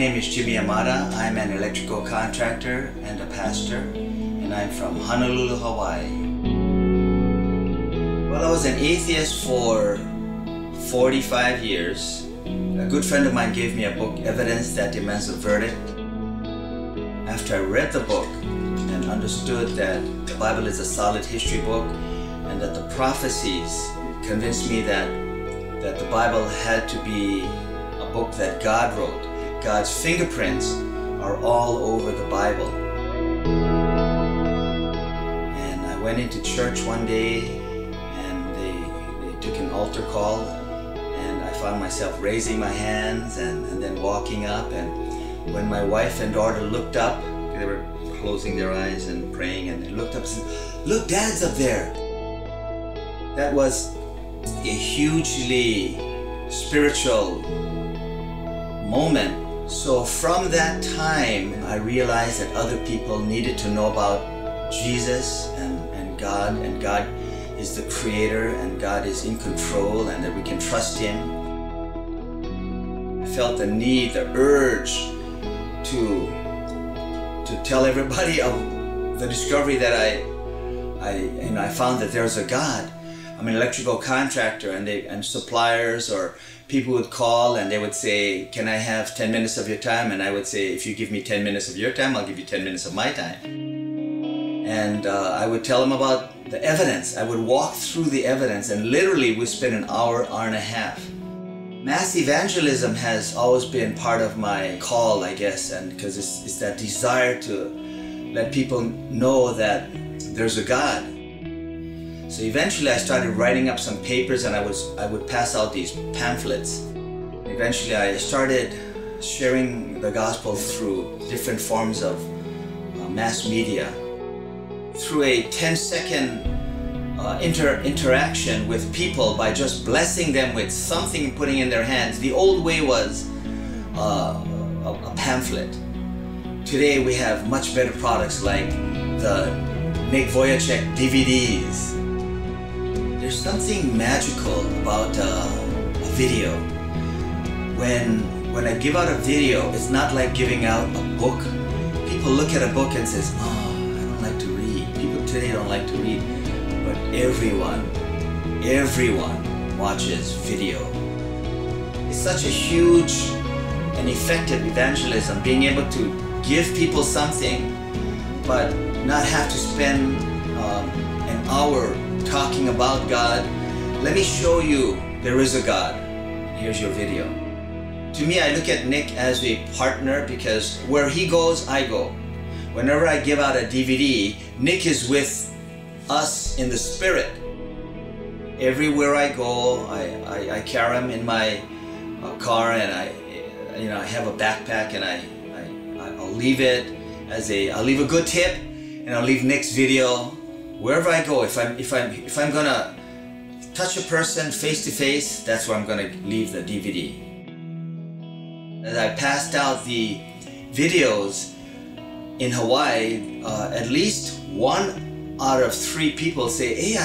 name is Jimmy Amada. I'm an electrical contractor and a pastor, and I'm from Honolulu, Hawaii. Well, I was an atheist for 45 years. A good friend of mine gave me a book, Evidence That Demands a Verdict. After I read the book and understood that the Bible is a solid history book and that the prophecies convinced me that the Bible had to be a book that God wrote. God's fingerprints are all over the Bible. And I went into church one day and they took an altar call, and I found myself raising my hands and then walking up. And when my wife and daughter looked up, they were closing their eyes and praying, and they looked up and said, "Look, Dad's up there." That was a hugely spiritual moment. So from that time, I realized that other people needed to know about Jesus and God is the creator, and God is in control, and that we can trust Him. I felt the need, the urge to tell everybody of the discovery that I found that there's a God. I'm an electrical contractor, and suppliers or people would call and they would say, "Can I have 10 minutes of your time?" And I would say, "If you give me 10 minutes of your time, I'll give you 10 minutes of my time." And I would tell them about the evidence. I would walk through the evidence, and literally we spent an hour, hour and a half. Mass evangelism has always been part of my call, I guess, and because it's that desire to let people know that there's a God. So eventually I started writing up some papers, and I would pass out these pamphlets. Eventually I started sharing the gospel through different forms of mass media. Through a 10-second interaction with people by just blessing them with something, putting in their hands. The old way was a pamphlet. Today we have much better products like the NickV DVDs. There's something magical about a video. When I give out a video, it's not like giving out a book. People look at a book and says, "Oh, I don't like to read." People today don't like to read, but everyone watches video. It's such a huge and effective evangelism, being able to give people something, but not have to spend an hour talking about God. Let me show you there is a God. Here's your video. To me, I look at Nick as a partner, because where he goes, I go. Whenever I give out a DVD, Nick is with us in the spirit. Everywhere I go, I carry him in my car, and I have a backpack, and I'll leave it I'll leave a good tip, and I'll leave Nick's video. Wherever I go, if I'm gonna touch a person face to face, that's where I'm gonna leave the DVD. As I passed out the videos in Hawaii, at least 1 out of 3 people say, "Hey,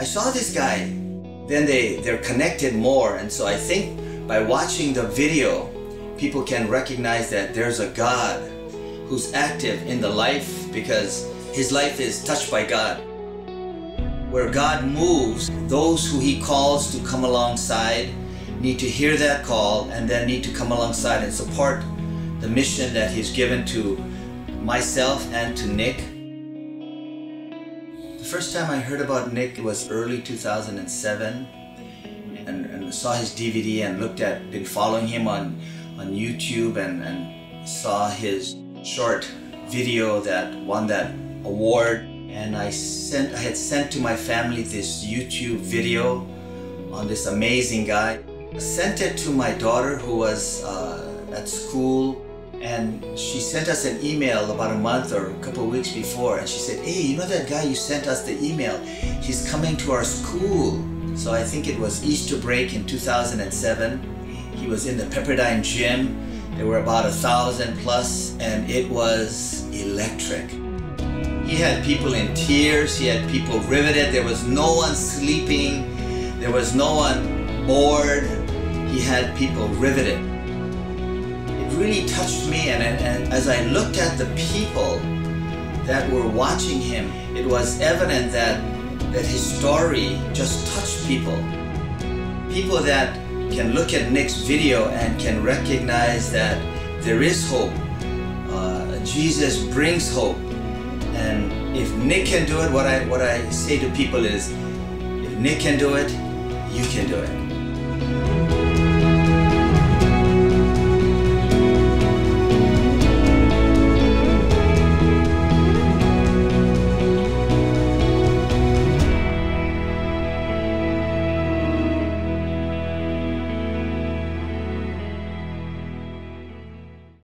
I saw this guy." Then they're connected more, and so I think by watching the video, people can recognize that there's a God who's active in the life, because his life is touched by God. Where God moves, those who He calls to come alongside need to hear that call, and then need to come alongside and support the mission that He's given to myself and to Nick. The first time I heard about Nick was early 2007, and saw his DVD and been following him on YouTube, and saw his short video that won that award. And I had sent to my family this YouTube video on this amazing guy. I sent it to my daughter, who was at school, and she sent us an email about a month or a couple of weeks before, and she said, "Hey, you know that guy you sent us the email? He's coming to our school." So I think it was Easter break in 2007. He was in the Pepperdine gym. There were about 1,000 plus, and it was electric. He had people in tears, he had people riveted, there was no one sleeping, there was no one bored. He had people riveted. It really touched me, and as I looked at the people that were watching him, it was evident that his story just touched people. People that can look at Nick's video and can recognize that there is hope. Jesus brings hope. And if Nick can do it, what I say to people is, if Nick can do it, you can do it.